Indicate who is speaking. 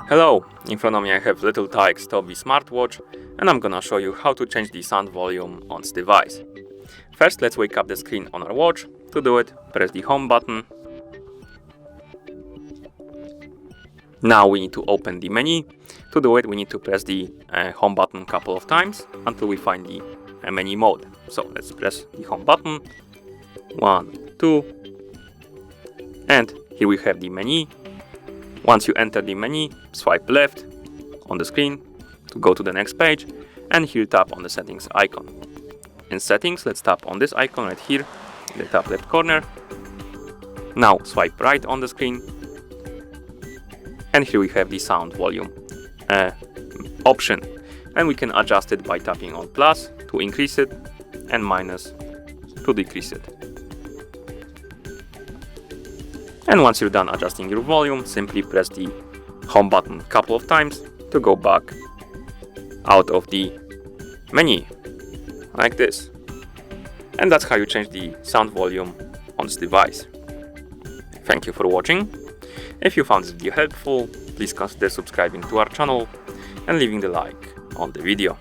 Speaker 1: Hello, in front of me I have Little Tikes Tobi Smartwatch, and I'm gonna show you how to change the sound volume on this device. First, let's wake up the screen on our watch. To do it, press the home button. Now we need to open the menu. To do it, we need to press the home button a couple of times until we find the menu mode. So let's press the home button. 1, 2, and here we have the menu. Once you enter the menu, swipe left on the screen to go to the next page, and here tap on the settings icon. In settings, let's tap on this icon right here in the top left corner. Now swipe right on the screen, and here we have the sound volume option, and we can adjust it by tapping on plus to increase it and minus to decrease it. And once you're done adjusting your volume, simply press the home button a couple of times to go back out of the menu, like this. And that's how you change the sound volume on this device. Thank you for watching. If you found this video helpful, please consider subscribing to our channel and leaving the like on the video.